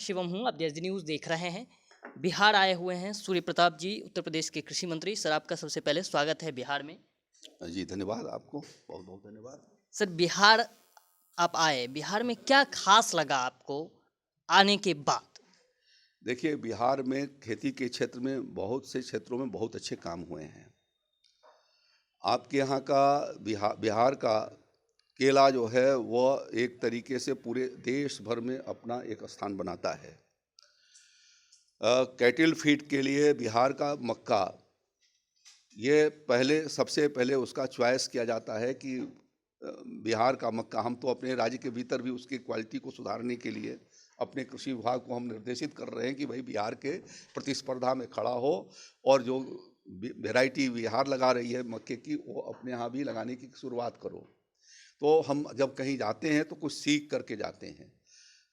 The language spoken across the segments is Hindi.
शिवम हूँ, आप जैसे न्यूज़ देख रहे हैं। बिहार आए हुए हैं सूर्य प्रताप जी, उत्तर प्रदेश के कृषि मंत्री। सर, आपका सबसे पहले स्वागत है बिहार में। जी धन्यवाद आपको, बहुत बहुत धन्यवाद। सर, बिहार आप आए, बिहार में क्या खास लगा आपको आने के बाद? देखिए, बिहार में खेती के क्षेत्र में बहुत से क्षेत्रों में बहुत अच्छे काम हुए हैं। आपके यहाँ का बिहार का केला जो है वह एक तरीके से पूरे देश भर में अपना एक स्थान बनाता है। कैटल फीड के लिए बिहार का मक्का, ये सबसे पहले उसका चॉइस किया जाता है कि बिहार का मक्का, हम तो अपने राज्य के भीतर भी उसकी क्वालिटी को सुधारने के लिए अपने कृषि विभाग को हम निर्देशित कर रहे हैं कि भाई बिहार के प्रतिस्पर्धा में खड़ा हो और जो वैरायटी बिहार लगा रही है मक्के की वो अपने यहाँ भी लगाने की शुरुआत करो। तो हम जब कहीं जाते हैं तो कुछ सीख करके जाते हैं,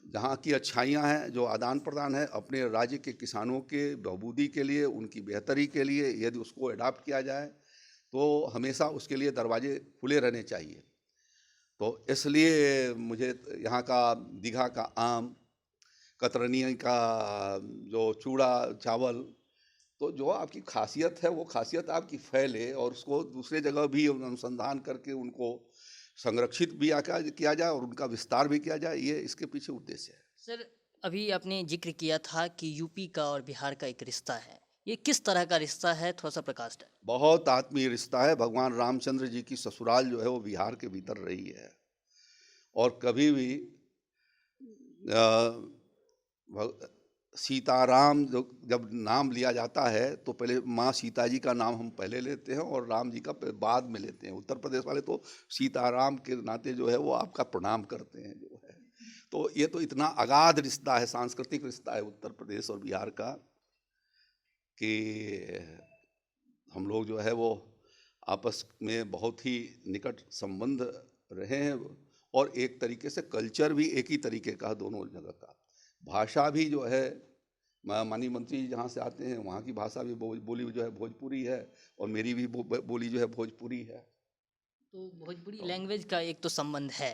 जहाँ की अच्छाइयाँ हैं, जो आदान प्रदान है अपने राज्य के किसानों के बहबूदी के लिए, उनकी बेहतरी के लिए, यदि उसको अडॉप्ट किया जाए तो हमेशा उसके लिए दरवाजे खुले रहने चाहिए। तो इसलिए मुझे यहाँ का दीघा का आम, कतरनी का जो चूड़ा चावल, तो जो आपकी खासियत है वो खासियत आपकी फैले और उसको दूसरे जगह भी अनुसंधान करके उनको संरक्षित भी किया जाए और उनका विस्तार भी किया जाए, ये इसके पीछे उद्देश्य है। सर, अभी आपने जिक्र किया था कि यूपी का और बिहार का एक रिश्ता है। ये किस तरह का रिश्ता है, थोड़ा सा प्रकाश डालें। बहुत आत्मीय रिश्ता है। भगवान रामचंद्र जी की ससुराल जो है वो बिहार के भीतर रही है और कभी भी सीताराम जब नाम लिया जाता है तो पहले माँ सीता जी का नाम हम पहले लेते हैं और राम जी का बाद में लेते हैं। उत्तर प्रदेश वाले तो सीताराम के नाते जो है वो आपका प्रणाम करते हैं जो है। तो ये तो इतना अगाध रिश्ता है, सांस्कृतिक रिश्ता है उत्तर प्रदेश और बिहार का, कि हम लोग जो है वो आपस में बहुत ही निकट संबंध रहे हैं और एक तरीके से कल्चर भी एक ही तरीके का दोनों जगह का। भाषा भी जो है, माननीय मंत्री जी जहाँ से आते हैं वहाँ की भाषा भी बोली जो है भोजपुरी है और मेरी भी बोली जो है भोजपुरी है। तो भोजपुरी तो लैंग्वेज का एक तो संबंध है।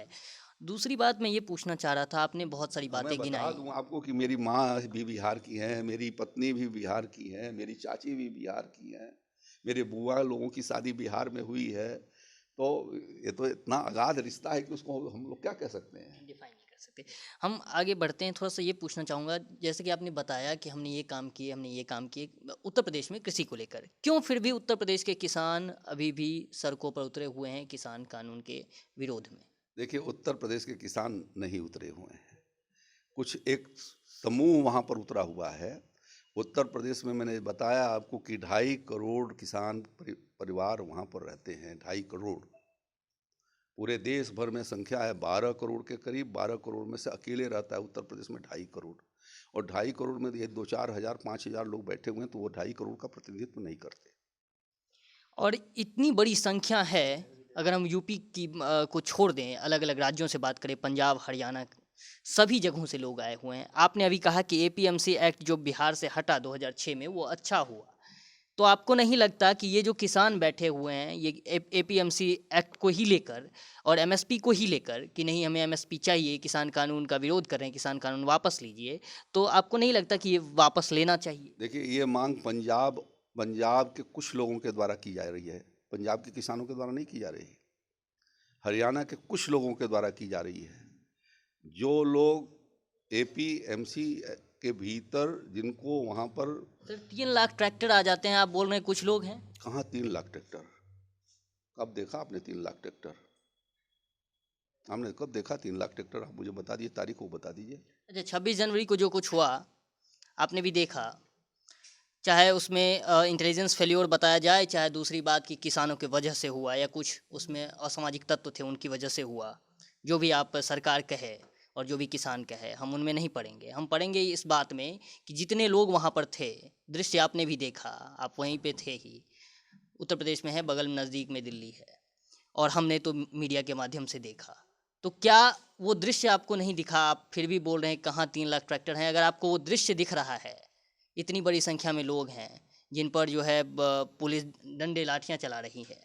दूसरी बात मैं ये पूछना चाह रहा था, आपने बहुत सारी मैं बातें बता गिनाई। दूं आपको कि मेरी माँ भी बिहार की है, मेरी पत्नी भी बिहार की है, मेरी चाची भी बिहार की है, मेरे बुआ लोगों की शादी बिहार में हुई है। तो ये तो इतना अगाध रिश्ता है कि उसको हम लोग क्या कह सकते हैं। डिफाइन नहीं कर सकते। हम आगे बढ़ते हैं, थोड़ा सा ये पूछना चाहूँगा, जैसे कि आपने बताया कि हमने ये काम किए, हमने ये काम किए उत्तर प्रदेश में कृषि को लेकर, क्यों फिर भी उत्तर प्रदेश के किसान अभी भी सड़कों पर उतरे हुए हैं किसान कानून के विरोध में? देखिए, उत्तर प्रदेश के किसान नहीं उतरे हुए हैं, कुछ एक समूह वहाँ पर उतरा हुआ है। उत्तर प्रदेश में मैंने बताया आपको कि 2.5 करोड़ किसान परिवार वहाँ पर रहते हैं, 2.5 करोड़। पूरे देश भर में संख्या है 12 करोड़ के करीब, 12 करोड़ में से अकेले रहता है उत्तर प्रदेश में 2.5 करोड़। और 2.5 करोड़ में ये 2-4 हज़ार 5 हज़ार लोग बैठे हुए हैं, तो वो 2.5 करोड़ का प्रतिनिधित्व नहीं करते। और इतनी बड़ी संख्या है, अगर हम यूपी की को छोड़ दें, अलग अलग राज्यों से बात करें, पंजाब, हरियाणा, सभी जगहों से लोग आए हुए हैं। आपने अभी कहा कि एपीएमसी एक्ट जो बिहार से हटा 2006 में, वो अच्छा हुआ। तो आपको नहीं लगता कि ये जो किसान बैठे हुए हैं, ये एपीएमसी एक्ट को ही लेकर और एमएसपी को ही लेकर कि नहीं हमें एमएसपी चाहिए, किसान कानून का विरोध कर रहे हैं, किसान कानून वापस लीजिए, तो आपको नहीं लगता कि ये वापस लेना चाहिए? देखिए, ये मांग पंजाब पंजाब के कुछ लोगों के द्वारा की जा रही है, पंजाब के किसानों के द्वारा नहीं की जा रही। हरियाणा के कुछ लोगों के द्वारा की जा रही है, जो लोग एपीएमसी के भीतर, जिनको वहाँ पर। सर, 3 लाख ट्रैक्टर आ जाते हैं, आप बोल रहे हैं कुछ लोग हैं? कहाँ 3 लाख ट्रैक्टर? कब देखा आपने 3 लाख ट्रैक्टर? हमने कब देखा 3 लाख ट्रैक्टर? आप मुझे बता दीजिए, तारीख को बता दीजिए। अच्छा, 26 जनवरी को जो कुछ हुआ आपने भी देखा, चाहे उसमें इंटेलिजेंस फेल्योर बताया जाए, चाहे दूसरी बात कि किसानों की वजह से हुआ या कुछ उसमें असामाजिक तत्व थे उनकी वजह से हुआ, जो भी आप सरकार कहे और जो भी किसान कहे, हम उनमें नहीं पड़ेंगे। हम पड़ेंगे इस बात में कि जितने लोग वहाँ पर थे, दृश्य आपने भी देखा, आप वहीं पे थे ही। उत्तर प्रदेश में है, बगल में नज़दीक में दिल्ली है, और हमने तो मीडिया के माध्यम से देखा। तो क्या वो दृश्य आपको नहीं दिखा? आप फिर भी बोल रहे हैं कहाँ 3 लाख ट्रैक्टर हैं। अगर आपको वो दृश्य दिख रहा है, इतनी बड़ी संख्या में लोग हैं जिन पर जो है पुलिस डंडे लाठियाँ चला रही है,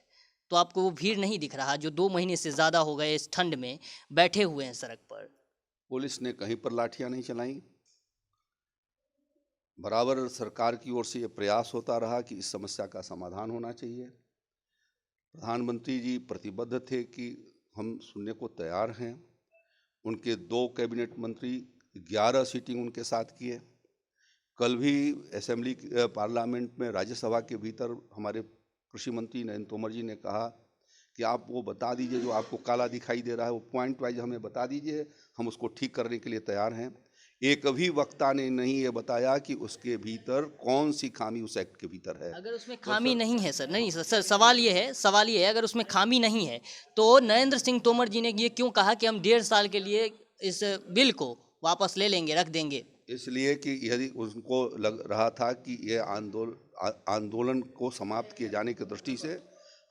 तो आपको वो भीड़ नहीं दिख रहा जो 2 महीने से ज़्यादा हो गए इस ठंड में बैठे हुए हैं सड़क पर? पुलिस ने कहीं पर लाठियां नहीं चलाई, बराबर सरकार की ओर से ये प्रयास होता रहा कि इस समस्या का समाधान होना चाहिए। प्रधानमंत्री जी प्रतिबद्ध थे कि हम सुनने को तैयार हैं। उनके 2 कैबिनेट मंत्री 11 सीटिंग उनके साथ किए। कल भी असेंबली पार्लियामेंट में राज्यसभा के भीतर हमारे कृषि मंत्री नरेंद्र तोमर जी ने कहा कि आप वो बता दीजिए जो आपको काला दिखाई दे रहा है, वो पॉइंट वाइज हमें बता दीजिए, हम उसको ठीक करने के लिए तैयार हैं। एक भी वक्ता ने नहीं ये बताया कि उसके भीतर कौन सी खामी उस एक्ट के भीतर है। अगर उसमें तो खामी सर, नहीं है सर, नहीं सर, सवाल ये है अगर उसमें खामी नहीं है तो नरेंद्र सिंह तोमर जी ने ये क्यों कहा कि हम 1.5 साल के लिए इस बिल को वापस ले लेंगे, रख देंगे? इसलिए कि यदि उनको लग रहा था कि ये आंदोलन को समाप्त किए जाने की दृष्टि से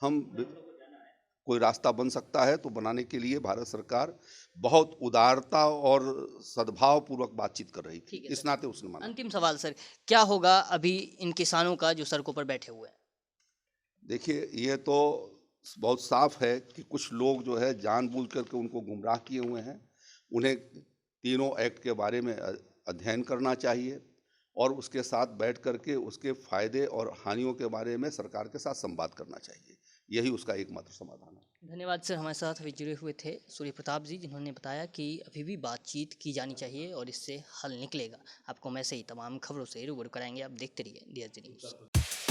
हम कोई रास्ता बन सकता है, तो बनाने के लिए भारत सरकार बहुत उदारता और सद्भाव पूर्वक बातचीत कर रही थी। ठीक है इस सर। नाते उसने माना। अंतिम सवाल सर, क्या होगा अभी इन किसानों का जो सड़कों पर बैठे हुए हैं? देखिए, ये तो बहुत साफ है कि कुछ लोग जो है जानबूझ करके उनको गुमराह किए हुए हैं। उन्हें तीनों एक्ट के बारे में अध्ययन करना चाहिए और उसके साथ बैठ करके उसके फायदे और हानियों के बारे में सरकार के साथ संवाद करना चाहिए। यही उसका एकमात्र समाधान है। धन्यवाद सर, हमारे साथ अभी जुड़े हुए थे सूर्य प्रताप जी, जिन्होंने बताया कि अभी भी बातचीत की जानी चाहिए और इससे हल निकलेगा। आपको हम ऐसे ही तमाम खबरों से रूबरू कराएंगे। आप देखते रहिए DSG न्यूज़।